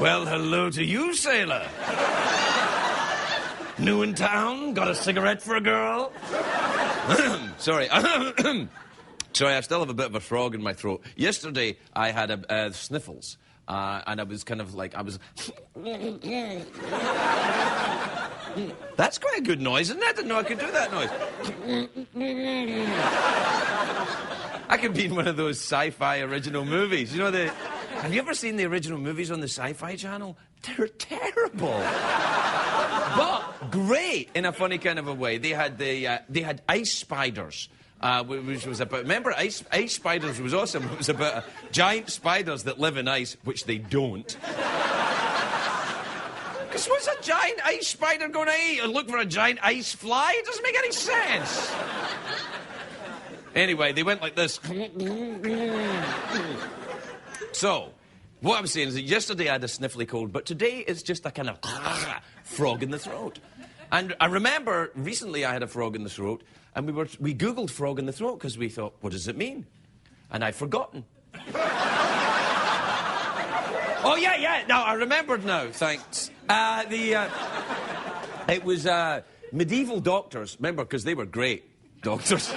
Well, hello to you, sailor. New in town? Got a cigarette for a girl? Sorry. Sorry, I still have a bit of a frog in my throat. Yesterday, I had sniffles. And I was kind of like, I was... That's quite a good noise, isn't it? I didn't know I could do that noise. I could be in one of those sci-fi original movies. You know, have you ever seen the original movies on the Sci-Fi Channel? They're terrible. But great in a funny kind of a way. They had ice spiders. Which was about... Remember, ice spiders was awesome. It was about giant spiders that live in ice, which they don't. Because what's a giant ice spider going to eat? And look for a giant ice fly? It doesn't make any sense. Anyway, they went like this. So, what I'm saying is that yesterday I had a sniffly cold, but today it's just a kind of frog in the throat. And I remember recently I had a frog in the throat, and we Googled frog in the throat because we thought, what does it mean? And I'd forgotten. Oh, yeah, no, I remembered now, thanks. It was medieval doctors, remember, because they were great doctors.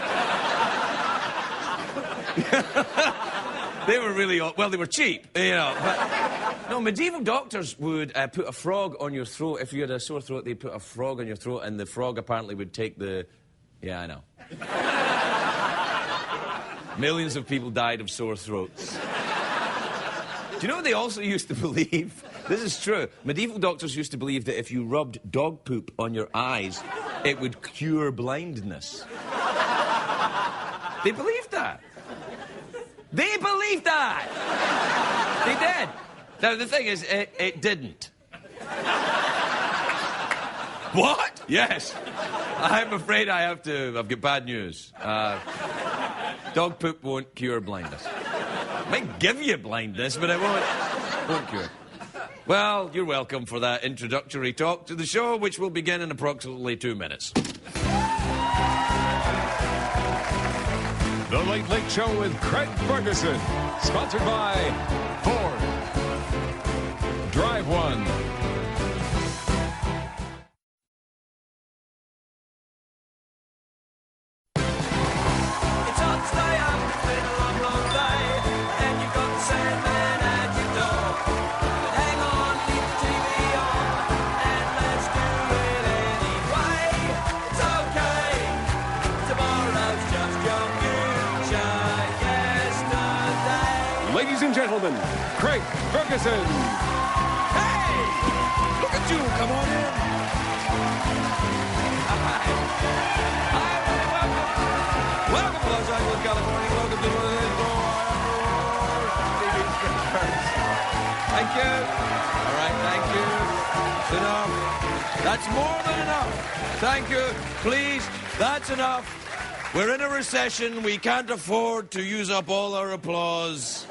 They were really, well, they were cheap, you know, but... No, medieval doctors would put a frog on your throat. If you had a sore throat, they'd put a frog on your throat, and the frog apparently would take the... Yeah, I know. Millions of people died of sore throats. Do you know what they also used to believe? This is true. Medieval doctors used to believe that if you rubbed dog poop on your eyes, it would cure blindness. They believed that. They believed that! They did. Now, the thing is, it didn't. What? Yes. I'm afraid I've got bad news. Dog poop won't cure blindness. It might give you blindness, but it won't cure. Well, you're welcome for that introductory talk to the show, which will begin in approximately 2 minutes. The Late Late Show with Craig Ferguson. Sponsored by Ford. Drive One. It's hot today, it's been a long, long day, and you've got the Sandman at your door. But hang on, leave the TV on, and let's do it anyway. It's okay, tomorrow's just your future yesterday. Ladies and gentlemen, Craig Ferguson. Hey! Look at you, come on in. Hi, everybody, welcome to Los Angeles, California. Welcome to Thank you. All right, thank you. That's enough. That's more than enough. Thank you. Please, that's enough. We're in a recession. We can't afford to use up all our applause.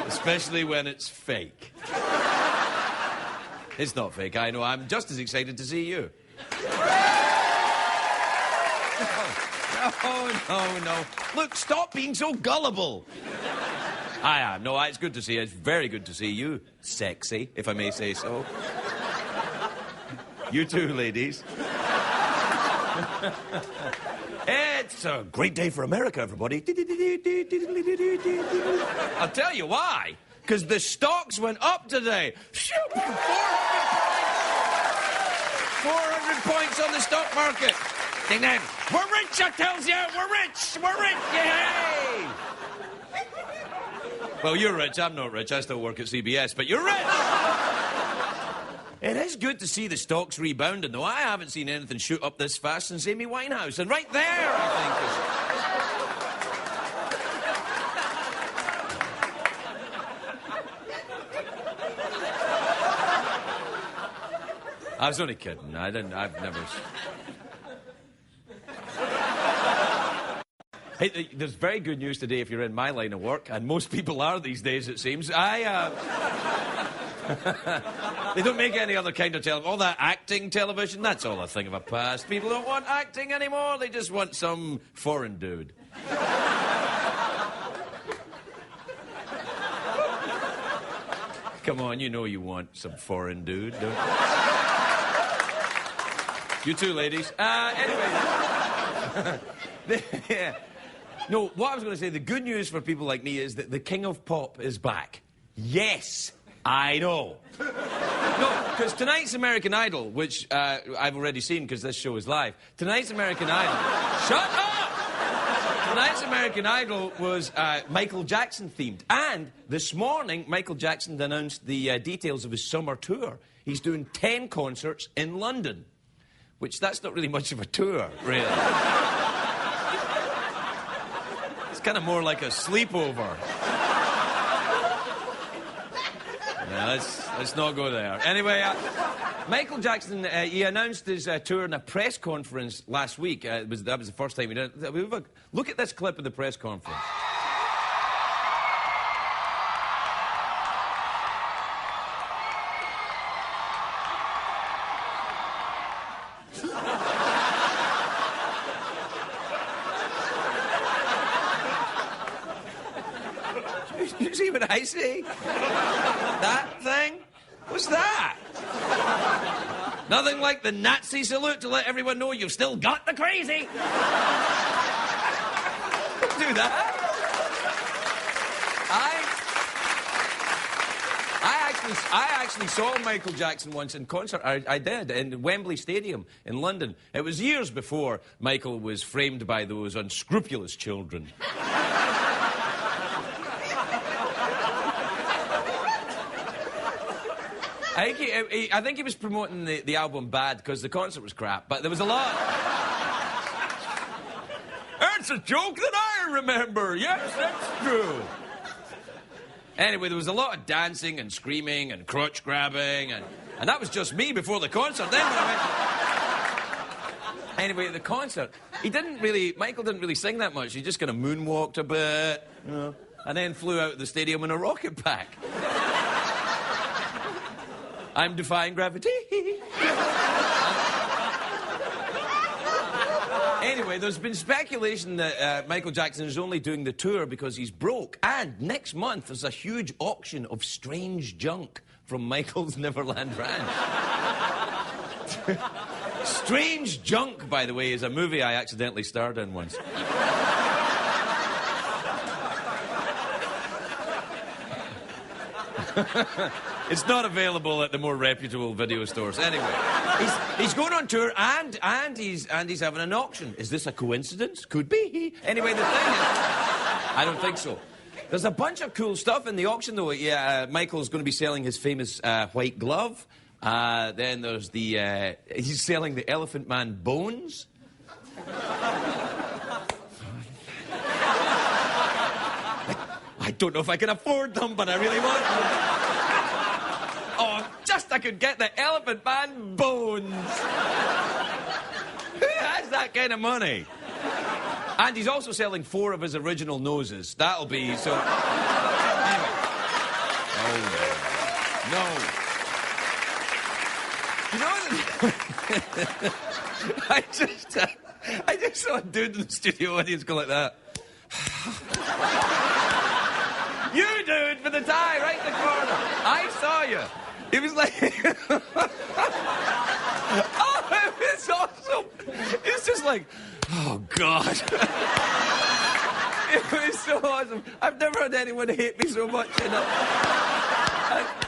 Especially when it's fake. It's not fake, I know. I'm just as excited to see you. No. Look, stop being so gullible. I am. No, it's good to see you. It's very good to see you. Sexy, if I may say so. You too, ladies. It's a great day for America, everybody. I'll tell you why. Because the stocks went up today. 400 points on the stock market. Ding, ding. We're rich, I tells you. We're rich. We're rich. Yay! Well, you're rich. I'm not rich. I still work at CBS, but you're rich. It is good to see the stocks rebounding, though. I haven't seen anything shoot up this fast since Amy Winehouse. And right there, I think, I was only kidding. I've never... Hey, there's very good news today if you're in my line of work, and most people are these days, it seems. They don't make any other kind of television. All that acting television, that's all a thing of a past. People don't want acting anymore. They just want some foreign dude. Come on, you know you want some foreign dude, don't you? You too, ladies. Anyway. Yeah. No, what I was going to say, the good news for people like me is that the King of Pop is back. Yes, I know. No, because tonight's American Idol, which I've already seen because this show is live. Tonight's American Idol... Shut up! Tonight's American Idol was Michael Jackson themed. And this morning, Michael Jackson announced the details of his summer tour. He's doing 10 concerts in London. Which, that's not really much of a tour, really. It's kind of more like a sleepover. No, let's not go there. Anyway, Michael Jackson, he announced his tour in a press conference last week. That was the first time he did it. Look at this clip of the press conference. You see what I see? That thing? What's that? Nothing like the Nazi salute to let everyone know you've still got the crazy. Don't do that. I actually saw Michael Jackson once in concert. I did, in Wembley Stadium in London. It was years before Michael was framed by those unscrupulous children. I think he was promoting the album Bad because the concert was crap, but there was a lot. It's a joke that I remember. Yes, that's true. Anyway, there was a lot of dancing and screaming and crotch grabbing, and that was just me before the concert. Then when I went... Anyway, at the concert, Michael didn't really sing that much. He just kind of moonwalked a bit, you know, and then flew out of the stadium in a rocket pack. I'm defying gravity. Anyway, there's been speculation that Michael Jackson is only doing the tour because he's broke. And next month, there's a huge auction of strange junk from Michael's Neverland Ranch. Strange Junk, by the way, is a movie I accidentally starred in once. It's not available at the more reputable video stores. Anyway, he's going on tour and he's having an auction. Is this a coincidence? Could be. Anyway, the thing is, I don't think so. There's a bunch of cool stuff in the auction, though. Yeah, Michael's going to be selling his famous white glove. Then there's he's selling the Elephant Man bones. I don't know if I can afford them, but I really want them. Oh, just I could get the Elephant Man bones. Who has that kind of money? And he's also selling 4 of his original noses. That'll be so... Anyway. Oh, no. I just saw a dude in the studio audience go like that. You dude with the tie right in the corner. I saw you. It was like... Oh, it was awesome. It's just like, oh, God. It was so awesome. I've never had anyone hate me so much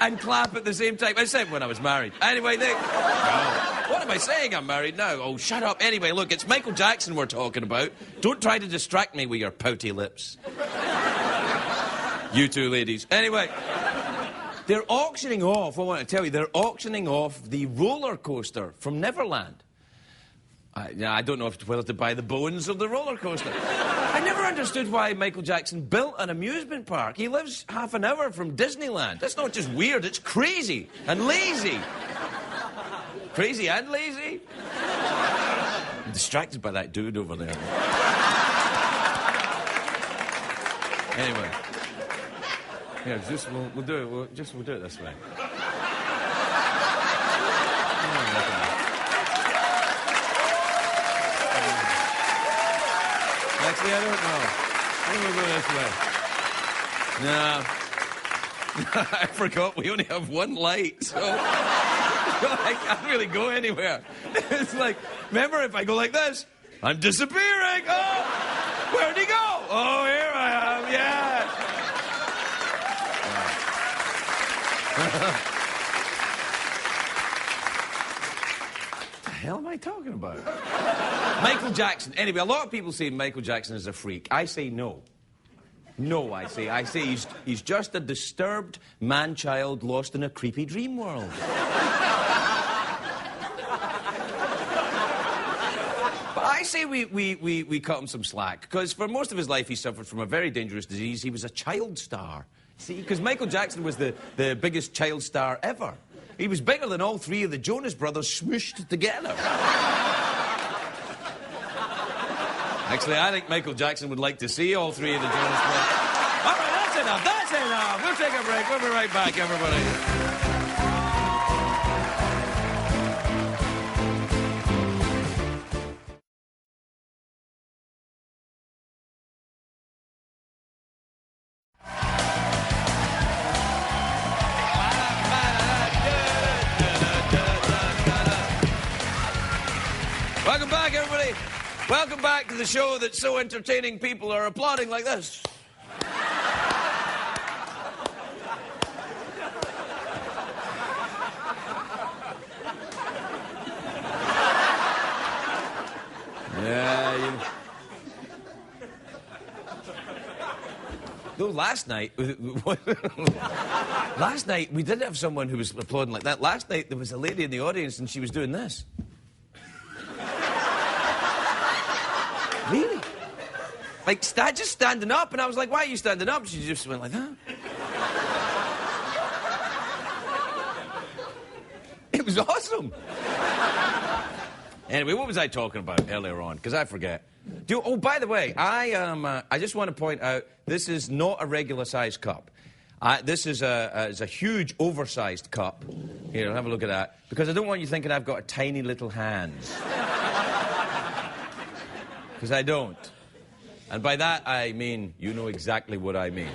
and clap at the same time. I said when I was married. Anyway, what am I saying? I'm married now. Oh, shut up. Anyway, look, it's Michael Jackson we're talking about. Don't try to distract me with your pouty lips. You two ladies. Anyway, they're auctioning off, I want to tell you, they're auctioning off the roller coaster from Neverland. I don't know whether to buy the bones of the roller coaster. I never understood why Michael Jackson built an amusement park. He lives half an hour from Disneyland. That's not just weird, it's crazy and lazy. Crazy and lazy? I'm distracted by that dude over there. Anyway. Yeah, we'll do it. We'll do it this way. Actually, I don't know. Maybe we'll go this way. I forgot we only have one light, so I can't really go anywhere. It's like, remember, if I go like this, I'm disappearing. Oh, where'd he go? Oh, here I am, yeah. What the hell am I talking about? Michael Jackson. Anyway, a lot of people say Michael Jackson is a freak. I say no. No, I say he's just a disturbed man-child lost in a creepy dream world. But I say we cut him some slack, because for most of his life he suffered from a very dangerous disease. He was a child star. See, because Michael Jackson was the biggest child star ever. He was bigger than all three of the Jonas Brothers smooshed together. Actually, I think Michael Jackson would like to see all three of the Jonas Brothers. All right, that's enough, that's enough. We'll take a break. We'll be right back, everybody. Welcome back, everybody. Welcome back to the show that's so entertaining people are applauding like this. Yeah, Though last night... last night, we did have someone who was applauding like that. Last night, there was a lady in the audience and she was doing this. Really? Like, just standing up, and I was like, why are you standing up? She just went like that. It was awesome. Anyway, what was I talking about earlier on? Because I forget. Oh, by the way, I just want to point out, this is not a regular-sized cup. This is a huge, oversized cup. Here, have a look at that. Because I don't want you thinking I've got tiny little hands. Because I don't. And by that, I mean, you know exactly what I mean.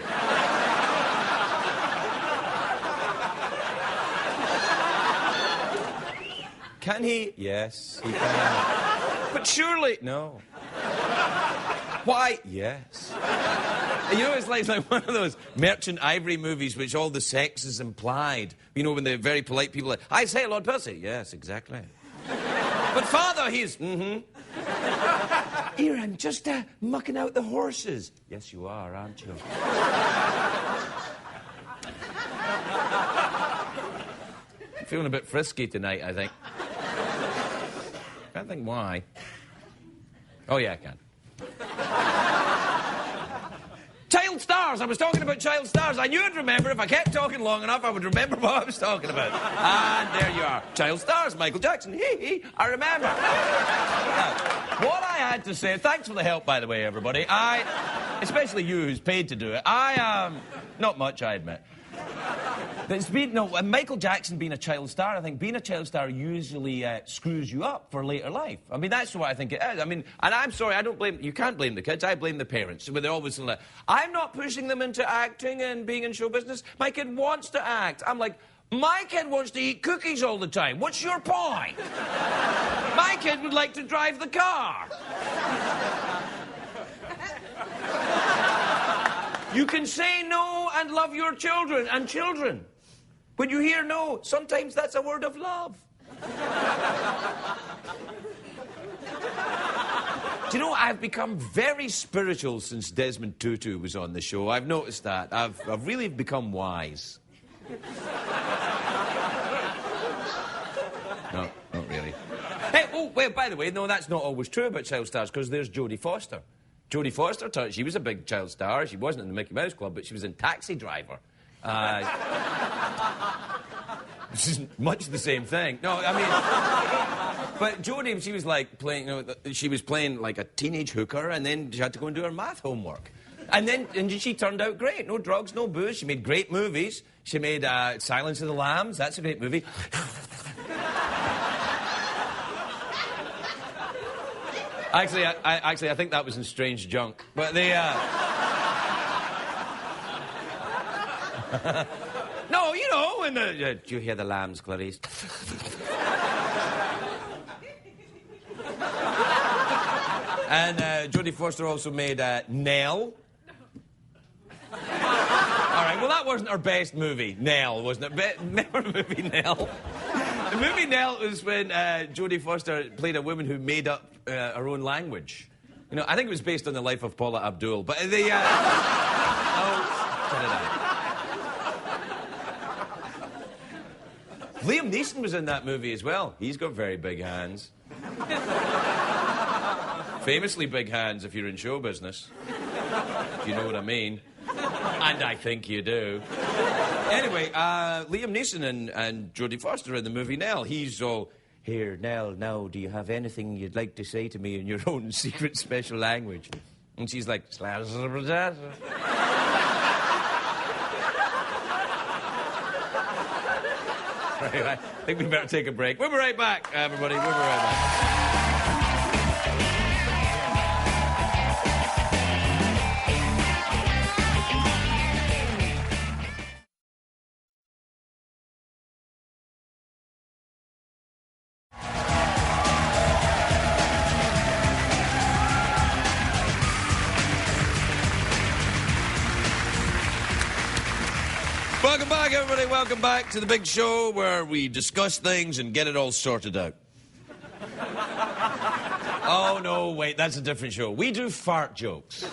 Can he? Yes, he can. But surely... No. Why? Yes. You know, it's like one of those Merchant Ivory movies which all the sex is implied. You know, when the very polite people are like, I say, Lord Percy. Yes, exactly. But Father, he's... Mm-hmm. Here, I'm just mucking out the horses. Yes, you are, aren't you? I'm feeling a bit frisky tonight, I think. Can't think why. Oh, yeah, I can. Child stars! I was talking about child stars. I knew I'd remember. If I kept talking long enough, I would remember what I was talking about. And there you are. Child stars, Michael Jackson. Hee, I remember. Now, what I had to say... Thanks for the help, by the way, everybody. Especially you, who's paid to do it. Not much, I admit. Michael Jackson being a child star, I think being a child star usually screws you up for later life. I mean, that's what I think it is. I mean, and I'm sorry, I don't blame... You can't blame the kids, I blame the parents. Where they're always like, I'm not pushing them into acting and being in show business. My kid wants to act. I'm like, my kid wants to eat cookies all the time. What's your point? My kid would like to drive the car. You can say no and love your children and children. When you hear no, sometimes that's a word of love. Do you know, I've become very spiritual since Desmond Tutu was on the show. I've noticed that. I've really become wise. No, not really. Hey, oh, well, by the way, no, that's not always true about child stars, because there's Jodie Foster. Jodie Foster, she was a big child star. She wasn't in the Mickey Mouse Club, but she was in Taxi Driver. Which is much the same thing. No, I mean... But Jodie, she was like playing, she was playing like a teenage hooker, and then she had to go and do her math homework. And she turned out great. No drugs, no booze. She made great movies. She made Silence of the Lambs. That's a great movie. Actually, I think that was in Strange Junk. But No, you know, when the... do you hear the lambs, Clarice? And Jodie Foster also made Nell. All right, well, that wasn't her best movie, Nell, wasn't it? Remember the movie Nell? The movie Nell was when Jodie Foster played a woman who made up her own language. You know, I think it was based on the life of Paula Abdul, but the... cut it out. Liam Neeson was in that movie as well. He's got very big hands. Famously big hands if you're in show business. If you know what I mean. And I think you do. Anyway, Liam Neeson and Jodie Foster in the movie Nell. He's all, here, Nell, now, do you have anything you'd like to say to me in your own secret special language? And she's like, Right, I think we better take a break. We'll be right back, everybody. We'll be right back. Welcome back, everybody. Welcome back to the big show where we discuss things and get it all sorted out. Oh, no, wait, that's a different show. We do fart jokes.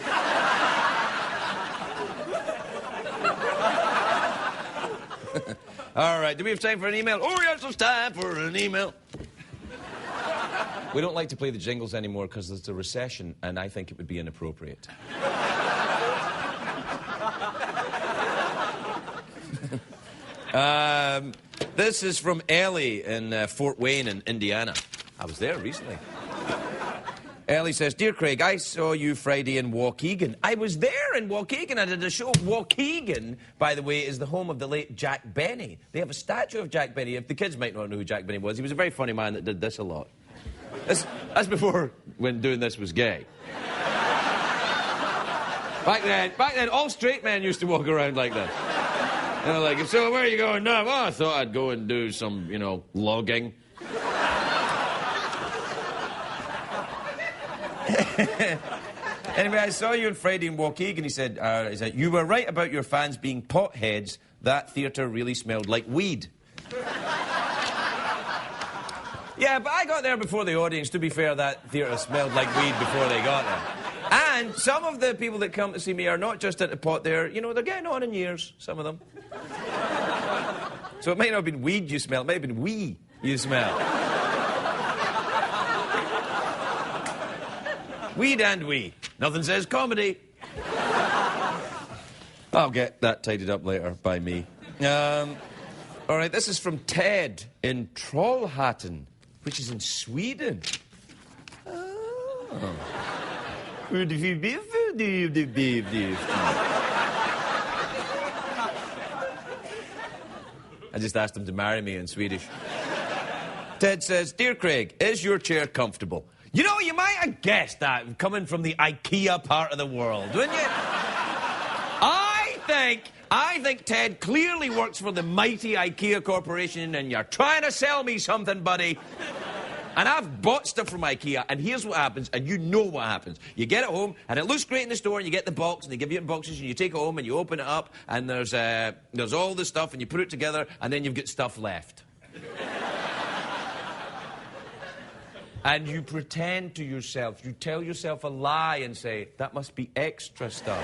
All right, do we have time for an email? Oh, yes, it's time for an email. We don't like to play the jingles anymore because there's a recession, and I think it would be inappropriate. This is from Ellie in Fort Wayne in Indiana. I was there recently. Ellie says, Dear Craig, I saw you Friday in Waukegan. I was there in Waukegan. I did a show. Waukegan, by the way, is the home of the late Jack Benny. They have a statue of Jack Benny. If the kids might not know who Jack Benny was, he was a very funny man that did this a lot. That's before when doing this was gay. Back then, all straight men used to walk around like this. You know, like, so where are you going now? Well, I thought I'd go and do some, you know, logging. Anyway, I saw you on Friday in Waukegan. He said, you were right about your fans being potheads. That theatre really smelled like weed. Yeah, but I got there before the audience. To be fair, that theatre smelled like weed before they got there. And some of the people that come to see me are not just at the pot there. You know, they're getting on in years, some of them. So it might not have been weed you smell. It might have been wee you smell. Weed and wee. Nothing says comedy. I'll get that tidied up later by me. All right, this is from Ted in Trollhättan, which is in Sweden. Oh. I just asked him to marry me in Swedish. Ted says, Dear Craig, is your chair comfortable? You know, you might have guessed that coming from the IKEA part of the world, wouldn't you? I think Ted clearly works for the mighty IKEA Corporation and you're trying to sell me something, buddy. And I've bought stuff from IKEA, and here's what happens, and you know what happens. You get it home, and it looks great in the store, and you get the box, and they give you it in boxes, and you take it home, and you open it up, and there's all the stuff, and you put it together, and then you've got stuff left. And you pretend to yourself, you tell yourself a lie and say, that must be extra stuff.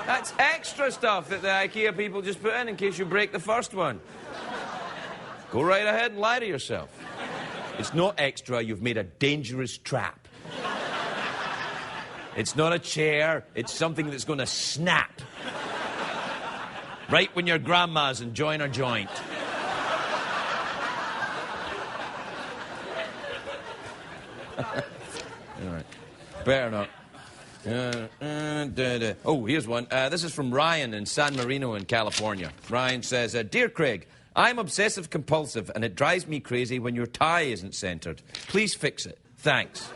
That's extra stuff that the IKEA people just put in case you break the first one. Go right ahead and lie to yourself. It's not extra, you've made a dangerous trap. It's not a chair, it's something that's going to snap. Right when your grandma's enjoying her joint. All right. Better not. Oh, here's one. This is from Ryan in San Marino in California. Ryan says, Dear Craig, I'm obsessive compulsive and it drives me crazy when your tie isn't centered. Please fix it. Thanks.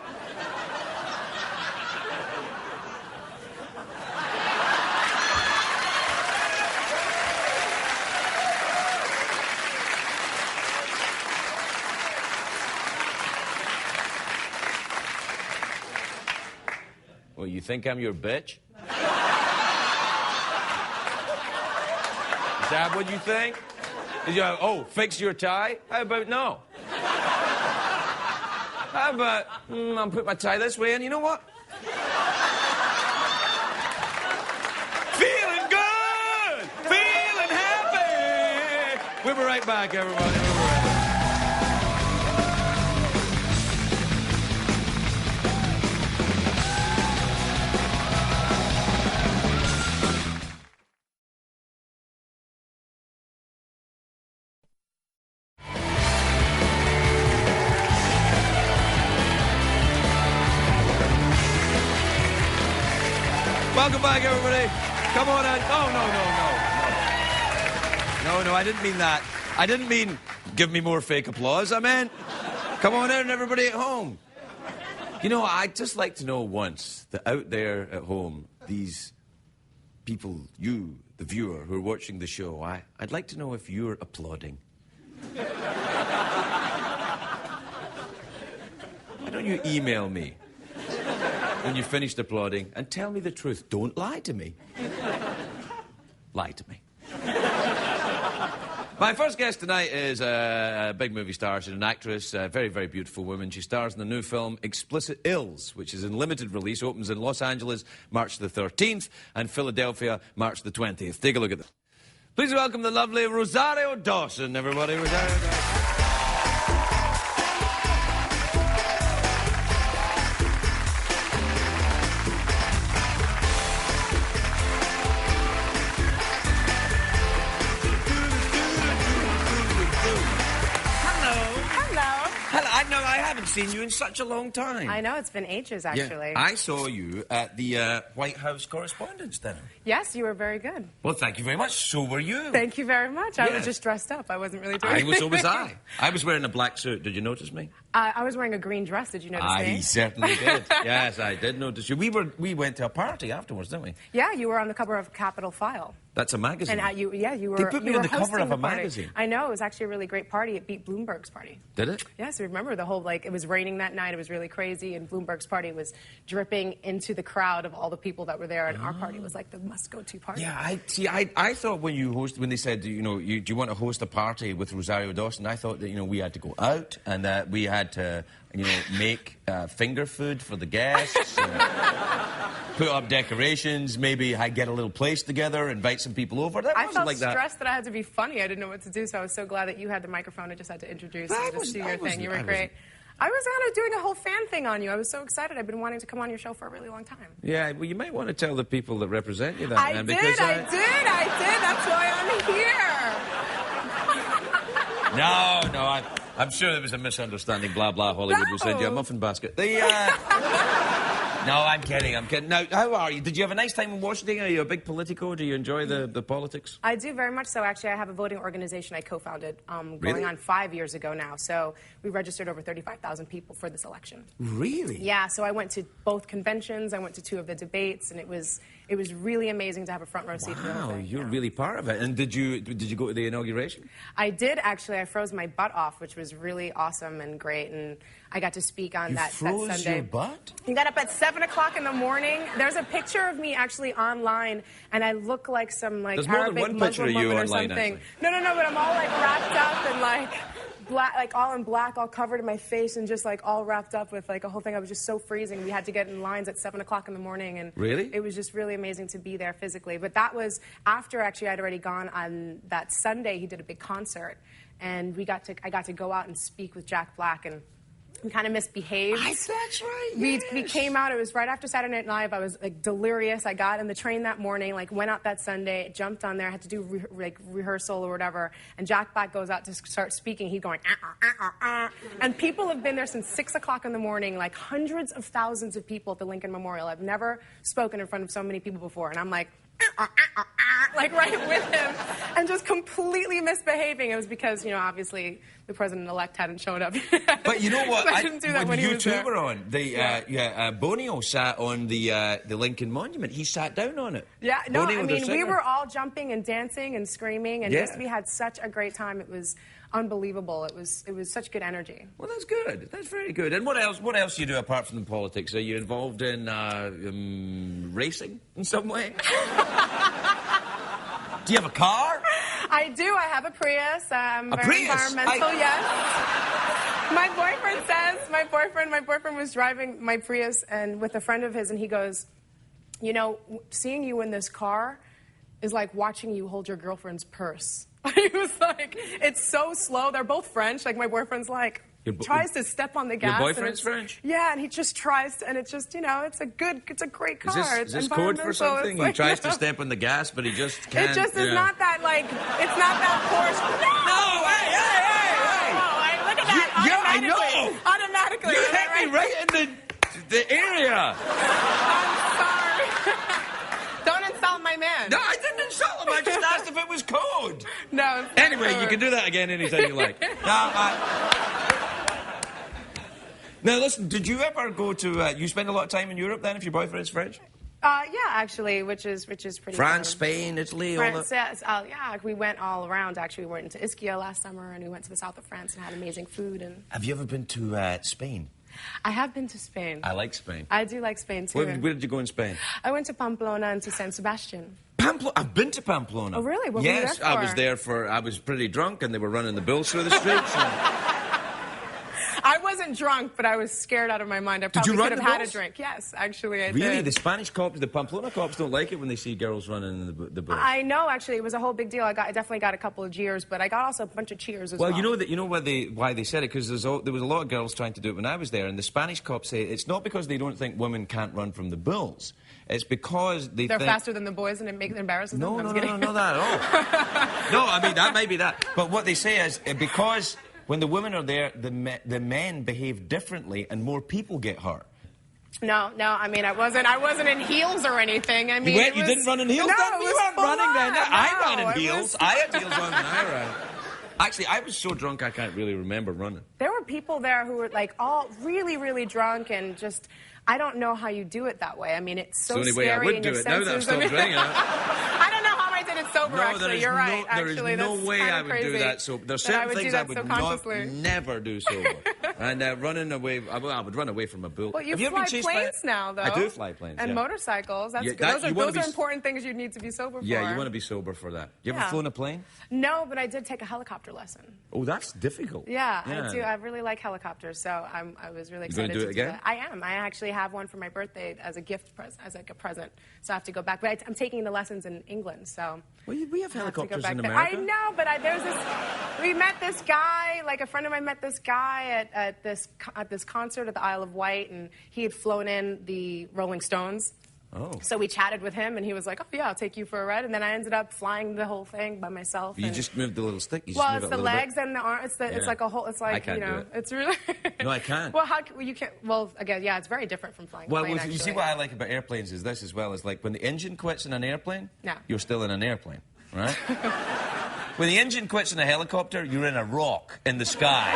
You think I'm your bitch? Is that what you think? Is you, oh, fix your tie? How about no? How about, I'll put my tie this way, and you know what? Feeling good! Feeling happy! We'll be right back, everybody. We'll be right back. Welcome back, everybody. Come on in. Oh, no, I didn't mean that. I didn't mean give me more fake applause. I meant come on in, everybody at home. You know, I'd just like to know once that out there at home, these people, you, the viewer, who are watching the show, I'd like to know if you're applauding. Why don't you email me when you finished applauding and tell me the truth? Don't lie to me. Lie to me. My first guest tonight is a big movie star. She's an actress, a very, very beautiful woman. She stars in the new film Explicit Ills, which is in limited release, opens in Los Angeles March the 13th and Philadelphia March the 20th. Take a look at this. Please welcome the lovely Rosario Dawson, everybody. Rosario Dawson. I haven't seen you in such a long time. I know, it's been ages, actually. Yeah, I saw you at the White House Correspondents' Dinner. Yes, you were very good. Well, thank you very much. So were you. Thank you very much. I Yes. was just dressed up. I wasn't really doing anything. So was I. I was wearing a black suit. Did you notice me? I was wearing a green dress. Did you notice me? I certainly did. Yes, I did notice you. We went to a party afterwards, didn't we? Yeah, you were on the cover of Capital File. That's a magazine. And you were. They put me you on were the cover hosting of a the party. magazine. I know. It was actually a really great party. It beat Bloomberg's party. Did it? Yes, remember the whole, like, it was raining that night. It was really crazy, and Bloomberg's party was dripping into the crowd of all the people that were there, and our party was like the must-go-to party. Yeah, I thought when they said, do you want to host a party with Rosario Dawson, I thought that, we had to go out and that we had to, make finger food for the guests, put up decorations, maybe get a little place together, invite some people over. That wasn't like that. I felt stressed that I had to be funny. I didn't know what to do, so I was so glad that you had the microphone and just had to introduce and just do your thing. You were great. I was kind of doing a whole fan thing on you. I was so excited. I've been wanting to come on your show for a really long time. Yeah, well, you might want to tell the people that represent you that, I man. did. Because, I did. That's why I'm here. No, I'm sure there was a misunderstanding. Blah, blah, Hollywood will send you a muffin basket. No, I'm kidding. Now, how are you? Did you have a nice time in Washington? Are you a big politico? Do you enjoy the politics? I do very much so. Actually, I have a voting organization I co-founded going on 5 years ago now. So we registered over 35,000 people for this election. Really? Yeah, so I went to both conventions. I went to 2 of the debates, and it was really amazing to have a front row seat. Wow, you're really part of it. And did you go to the inauguration? I did, actually. I froze my butt off, which was really awesome and great, and I got to speak on that Sunday. You froze your butt? I got up at 7 o'clock in the morning. There's a picture of me actually online, and I look like some There's Arabic more than one picture Muslim of you woman or online, something. actually. No, but I'm all wrapped up and black, all in black, all covered in my face, and just all wrapped up with a whole thing. I was just so freezing. We had to get in lines at 7 o'clock in the morning, and really, it was just really amazing to be there physically. But that was after actually I'd already gone on that Sunday. He did a big concert, and I got to go out and speak with Jack Black, and we kind of misbehaved. That's right. We came out. It was right after Saturday Night Live. I was delirious. I got in the train that morning, went out that Sunday, jumped on there, had to do rehearsal or whatever. And Jack Black goes out to start speaking. He's going, and people have been there since 6 o'clock in the morning, hundreds of thousands of people at the Lincoln Memorial. I've never spoken in front of so many people before, and I'm like, like right with him, and just completely misbehaving. It was because, obviously the president-elect hadn't shown up yet. But you know what? I didn't do that when he you was two there. were on, Bonio sat on the Lincoln Monument. He sat down on it. Yeah, no, Bonio, I the mean, we singer. were all jumping and dancing and screaming, and Yeah. just we had such a great time. It was unbelievable. It was such good energy. Well, that's good. That's very good. And what else? What else do you do apart from the politics? Are you involved in racing in some way? Do you have a car? I do. I have a Prius. I'm very Prius? environmental. Yes. My boyfriend says my boyfriend was driving my Prius and with a friend of his, and he goes, seeing you in this car is like watching you hold your girlfriend's purse. He was like, it's so slow. They're both French. Like, my boyfriend's like, tries to step on the gas. Your boyfriend's French? Yeah, and he just tries to, and it's just, it's a great car. Is this code for something? He tries to step on the gas, but he just can't. It just is not that, it's not that Porsche. No, hey! Oh, look at that. Yeah, I Automatically. know. Automatically. You hit me right in the area. I'm sorry. Don't insult my man. No, I didn't insult him. I just asked if it was code. No. It's not Anyway, code. you can do that again anytime you like. Now, listen, did you ever go to... you spend a lot of time in Europe, then, if your boyfriend's French? Yeah, actually, which is pretty France, fun. Spain, Italy, all France, that? yes. Yeah, we went all around, actually. We went into Ischia last summer, and we went to the south of France and had amazing food. And Have you ever been to Spain? I have been to Spain. I like Spain. I do like Spain, too. Where did you go in Spain? I went to Pamplona and to San Sebastian. I've been to Pamplona. Oh, really? What were you there for? I was there I was pretty drunk, and they were running the bulls through the streets. I wasn't drunk, but I was scared out of my mind. I probably you run could have the had a bulls? drink. Yes, actually, I Really? did. The Spanish cops, the Pamplona cops don't like it when they see girls running the bulls. I know, actually, it was a whole big deal. I definitely got a couple of jeers, but I got also a bunch of cheers as well. Well, you know why they said it, because there was a lot of girls trying to do it when I was there, and the Spanish cops say it's not because they don't think women can't run from the bulls. It's because they're faster than the boys and it embarrasses them? No, I'm no, just no, kidding. no, not at all. No, I mean, that might be that. But what they say is because when the women are there, the men behave differently and more people get hurt. No, I mean, I wasn't in heels or anything. I mean, You didn't run in heels? No, then? it You was weren't running then. full on. I No, ran in it heels. was- I had heels on when I ran. Actually, I was so drunk I can't really remember running. There were people there who were like all really, really drunk and just, I don't know how you do it that way. I mean, it's so It's the only way I scary would in do your it now that I've senses. stopped drinking. I don't know how I did it sober, actually. You're right, actually. There is no That's way kinda I would crazy do that. So there's that certain do things that I would so consciously. never do sober. And running away, I would run away from a bull. Well, you Have ever fly been chased by planes now, though. I do fly planes, And yeah. motorcycles. That's Yeah, good. that- you wanna Those be are s- important things you need to be sober for. Yeah, you want to be sober for that. You ever Yeah. flown a plane? No, but I did take a helicopter lesson. Oh, that's difficult. Yeah, I do. I really like helicopters, so I was really You gonna excited do it to again? that. I am. I actually have one for my birthday as a gift, as like a present. So I have to go back. But I'm taking the lessons in England, so. Well, we have I have to go helicopters back in there. America. I know, but we met this guy, like a friend of mine met this guy at this concert at the Isle of Wight, and he had flown in the Rolling Stones. Oh. So we chatted with him, and he was like, "Oh yeah, I'll take you for a ride." And then I ended up flying the whole thing by myself. You and- just moved the little stick. You just well, move it's it a the little legs bit. and the arm. It's Yeah. like a whole. It's like I can't do it. It's really. No, I can't. Well, you can't. Well, again, yeah, it's very different from flying a Well, plane. you see actually. what I like about airplanes is this as well. Is like when the engine quits in an airplane, Yeah. you're still in an airplane, right? When the engine quits in a helicopter, you're in a rock in the sky.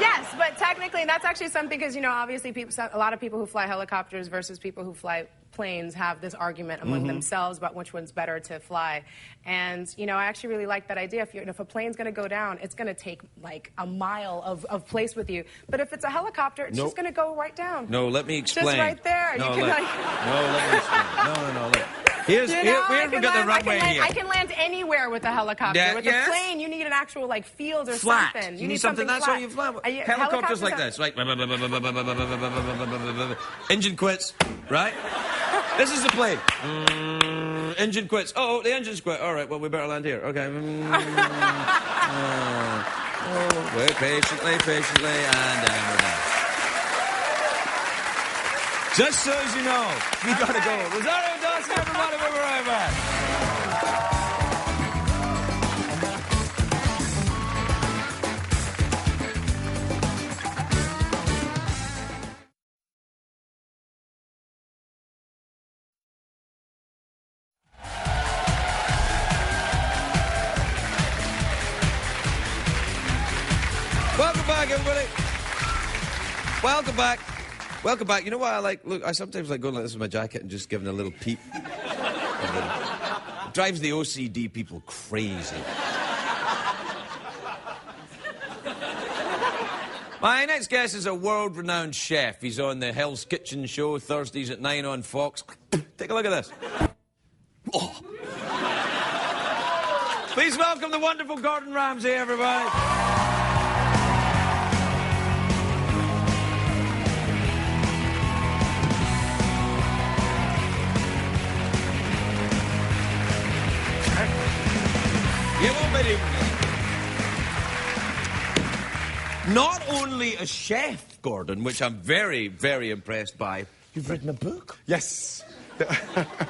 Yes, but technically, and that's actually something because obviously, a lot of people who fly helicopters versus people who fly planes have this argument among themselves about which one's better to fly. And I actually really like that idea. If a plane's going to go down, it's going to take like a mile of place with you. But if it's a helicopter, it's Nope. just going to go right down. No, let me explain. Just right there. No, You can, let, like- no, let me explain. No. Look. Here's I we've can got the land- runway here. I can land anywhere with a helicopter. Yeah, with yes. a plane, you need an actual field or Flat. something. You need something. That's flat. how you fly. Helicopters Helicopters like this, right? Engine quits, right? This is the plane. Engine quits. Oh, the engine's quit. All right, well, we better land here. Okay. Wait patiently, and then we're done. Just so as you know, we gotta go. Rosario Dawson, everybody, we'll be right back. Welcome back, everybody. Welcome back. Welcome back. You know what I like? Look, I sometimes like going like this with my jacket and just giving a little peep. It drives the OCD people crazy. My next guest is a world-renowned chef. He's on the Hell's Kitchen show Thursdays at 9 on Fox. Take a look at this. Oh. Please welcome the wonderful Gordon Ramsay, everybody. You won't believe me. Not only a chef, Gordon, which I'm very, very impressed by, you've written a book. Yes.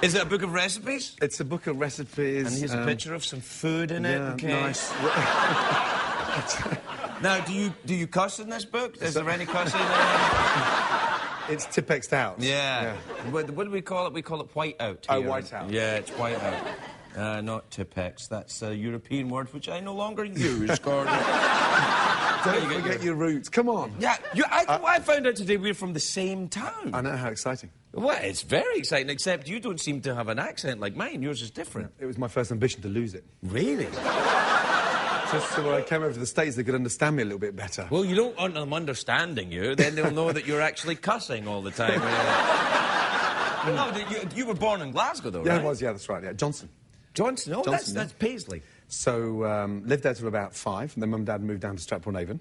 Is it a book of recipes? It's a book of recipes. And here's a picture of some food in it. Yeah, Okay. nice. Now, do you cuss in this book? Is there any cussing? It's Tipexed out. Yeah. What do we call it? We call it white out here. Oh, white out. Yeah, it's white out. Not Tipex. That's a European word which I no longer use, Gordon. Don't forget your roots. Come on. Yeah, I found out today we're from the same town. I know, how exciting. Well, it's very exciting, except you don't seem to have an accent like mine. Yours is different. It was my first ambition to lose it. Really? Just so when I came over to the States, they could understand me a little bit better. Well, you don't want them understanding you, then they'll know that you're actually cussing all the time. No, you were born in Glasgow, though, Yeah, right? I was, yeah, that's right, yeah. Johnson. Johnson? Oh, Johnson, that's Paisley. So, lived there till about 5, and then Mum and Dad moved down to Stratford-on-Avon,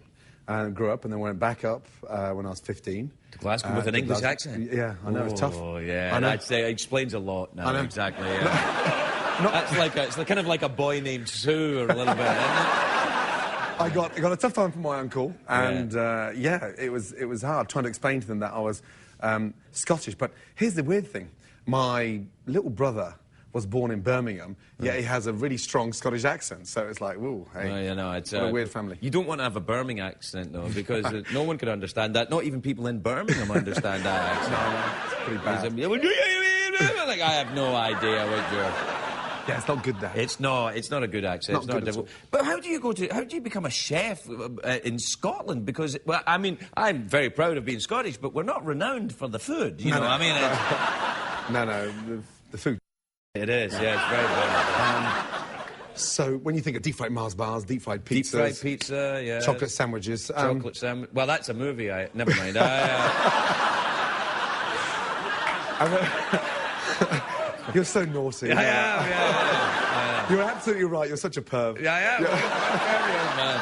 and grew up, and then went back up when I was 15. To Glasgow with an to English Glasgow. accent? Yeah, I know, it's tough. Oh, yeah, I know. I'd say it explains a lot now, I know. exactly, yeah. It's kind of like a boy named Sue, or a little bit, isn't it? I got a tough time from my uncle, and it was hard trying to explain to them that I was Scottish. But here's the weird thing: my little brother was born in Birmingham, yet he has a really strong Scottish accent. So it's like, ooh, hey, Well, you know, it's what a weird family. You don't want to have a Birmingham accent, though, because no one could understand that. Not even people in Birmingham understand that accent. No, it's pretty bad. Like, I have no idea what you're... Yeah, it's not good, that. It's not a good accent. Not It's not good at difficult. But how do you become a chef in Scotland? Because, well, I mean, I'm very proud of being Scottish, but we're not renowned for the food, you know? No. I mean, No, the food. it is, yeah, it's very good. So when you think of deep-fried Mars bars, deep-fried pizzas... Deep-fried pizza, yeah. Chocolate sandwiches... Chocolate sandwich. Well, that's a movie. Never mind. You're so naughty. I am, yeah. You're absolutely right. You're such a perv. Yeah, I am. Man.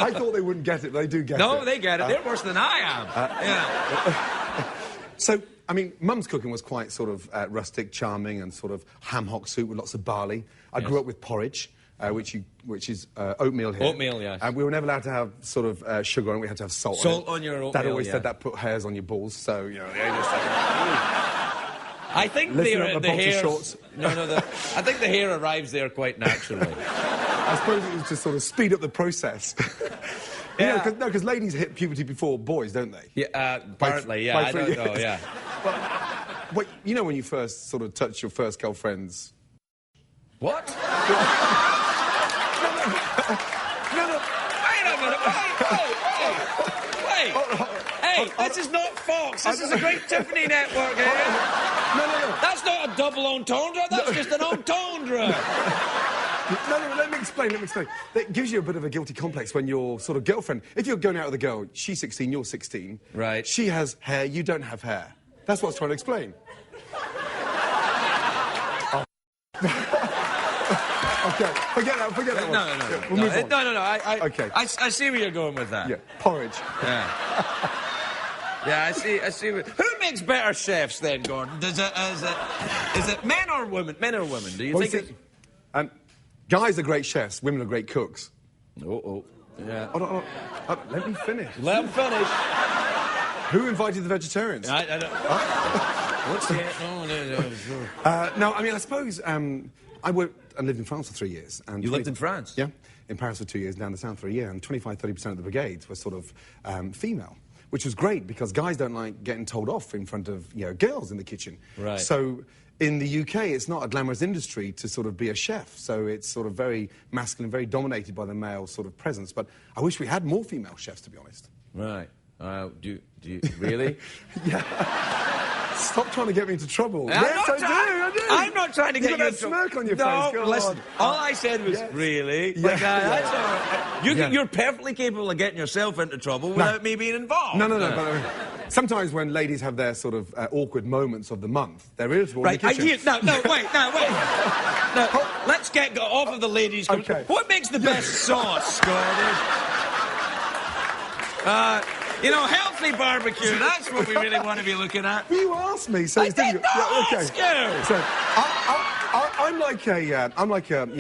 I thought they wouldn't get it, but they do get it. No, they get it. They're worse than I am. Yeah. So, I mean, Mum's cooking was quite sort of rustic, charming, and sort of ham hock soup with lots of barley. I grew up with porridge, which is oatmeal here. Oatmeal, yes. And we were never allowed to have sort of sugar on it. We had to have salt. Salt on on your oatmeal, Dad always yeah. said that put hairs on your balls. So, you know, I think Listen up, my the boxer hair... shorts. I think the hair arrives there quite naturally. I suppose it was to sort of speed up the process. Yeah. Because ladies hit puberty before boys, don't they? Yeah, apparently, yeah. by I 3 don't know, years. yeah. But you know when you first sort of touched your first girlfriend's... What? No. Wait a minute. Wait. Hey, this is not Fox. This is a great Tiffany network here. No. That's not a double entendre. That's just an entendre. No, let me explain. It gives you a bit of a guilty complex when your sort of girlfriend... If you're going out with a girl, she's 16, you're 16. Right. She has hair, you don't have hair. That's what I was trying to explain. Oh. Okay, forget that one. No. Yeah, we'll move on. No. Okay. I see where you're going with that. Yeah, porridge. Yeah. Yeah, I see. Who makes better chefs then, Gordon? Is it men or women? Men or women? Do you Well, think? Guys are great chefs, women are great cooks. Yeah. Oh, let me finish. Let him finish. Who invited the vegetarians? I don't. What's that? No. No, I mean, I suppose I lived in France for 3 years. And You lived in France? Yeah, in Paris for 2 years, down the south for a year, and 25-30% of the brigades were sort of female. which was great because guys don't like getting told off in front of, you know, girls in the kitchen. Right. So in the UK, it's not a glamorous industry to sort of be a chef. So it's sort of very masculine, very dominated by the male sort of presence. But I wish we had more female chefs, to be honest. Right. Do you really? Yeah. Stop trying to get me into trouble. I'm not trying to get you into trouble. You've got that smirk on your face. No, Go listen. on. All I said was, Yes. really? Yeah. Like, that's all right. Yeah. You're perfectly capable of getting yourself into trouble without me being involved. No. But, sometimes when ladies have their sort of awkward moments of the month, they're irritable Right, in the kitchen. wait. No, let's get off of the ladies. Okay. What makes the best sauce, Gordon? You know, healthy barbecue, that's what we really want to be looking at. You asked me, so I it's did difficult. not Yeah, ask you. So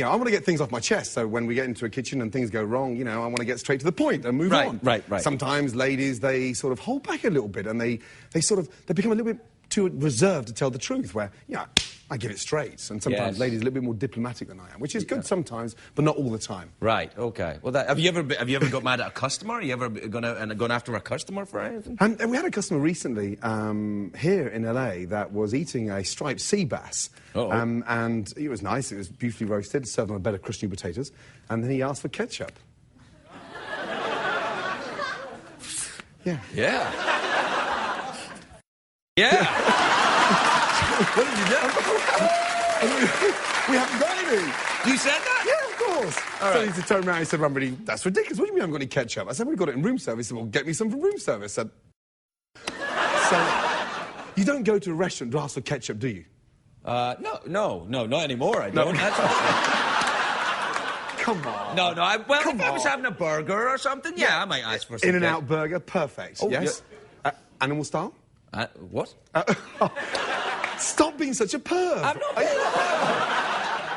I want to get things off my chest. So when we get into a kitchen and things go wrong, you know, I want to get straight to the point and move on. Right. Sometimes ladies, they sort of hold back a little bit and they become a little bit too reserved to tell the truth, where, you know, I give it straight. And sometimes Yes. ladies are a little bit more diplomatic than I am, which is good sometimes, but not all the time. Right, okay. Well, have you ever got mad at a customer? Have you ever gone after a customer for anything? And we had a customer recently here in LA that was eating a striped sea bass. And it was nice, it was beautifully roasted, served on a bed of crushed new potatoes, and then he asked for ketchup. Yeah. What did you do? We haven't got any. You said that? Yeah, of course. All So right. he turned around and said, that's ridiculous. What do you mean I haven't got any ketchup? I said, we've got it in room service. He said, well, get me some from room service. So you don't go to a restaurant to ask for ketchup, do you? No, not anymore, I don't. That's Come on. No, if I was having a burger or something, I might ask for some In-N-Out burger, perfect. Oh, yes. Animal style? What? Stop being such a perv. I'm not being a perv.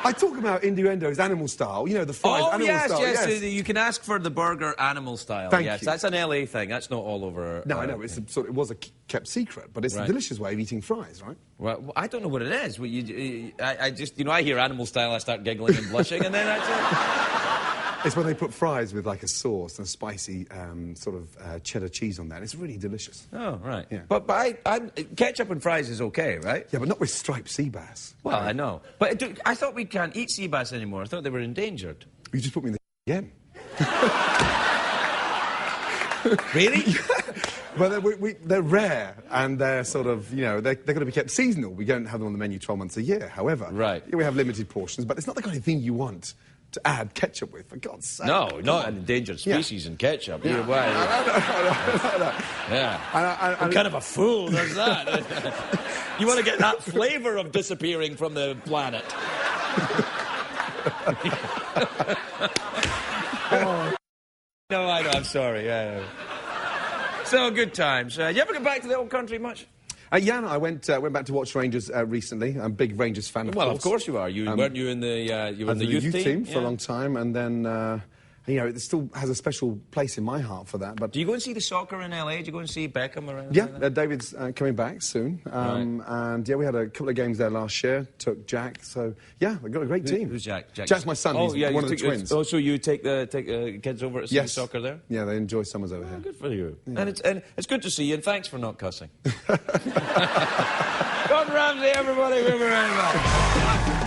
I talk about innuendos, animal style. You know, the fries, animal style. Yes. You can ask for the burger animal style. Thank yes, you. that's an LA thing. That's not all over. No, I know. It was a kept secret, but it's a delicious way of eating fries, right? Well, I don't know what it is. I just, I hear animal style, I start giggling and blushing, and then It's when they put fries with like a sauce and a spicy cheddar cheese on that. It's really delicious. Oh, right. Yeah. But ketchup and fries is okay, right? Yeah, but not with striped sea bass. Well, I know. But I thought we can't eat sea bass anymore. I thought they were endangered. You just put me in the again. Really? Well, they're rare, and they're sort of, they're going to be kept seasonal. We don't have them on the menu 12 months a year, however. Right. We have limited portions, but it's not the kind of thing you want to add ketchup with, for God's sake. No, not an endangered species in ketchup. Yeah. No. Yeah. What kind of a fool does that? You want to get that flavour of disappearing from the planet. No, I know, I'm sorry. Yeah. So, good times. You ever go back to the old country much? Yeah, no, I went back to watch Rangers recently. I'm a big Rangers fan, of course. Well, of course you are. Weren't you in the youth team for a long time, and then it still has a special place in my heart for that. But do you go and see the soccer in LA? Do you go and see Beckham around? Yeah, David's coming back soon, and we had a couple of games there last year. Took Jack, so we've got a great team. Who's Jack? Jack's my son. Oh, He's one of the twins. Oh, so you take the kids over to see the soccer there? Yeah, they enjoy summers over here. Good for you. Yeah. And it's good to see you, and thanks for not cussing. Gordon Ramsay, everybody, we'll be right back.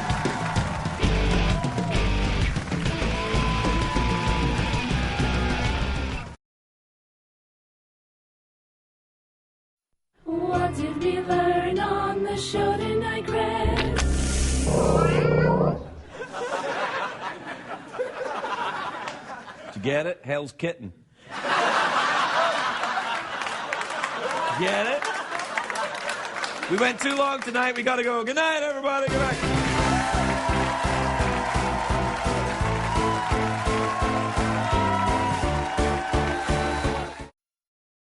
What did we learn on the show tonight, Greg? Did you get it? Hell's kitten. Get it? We went too long tonight. We gotta go. Good night, everybody. Good night.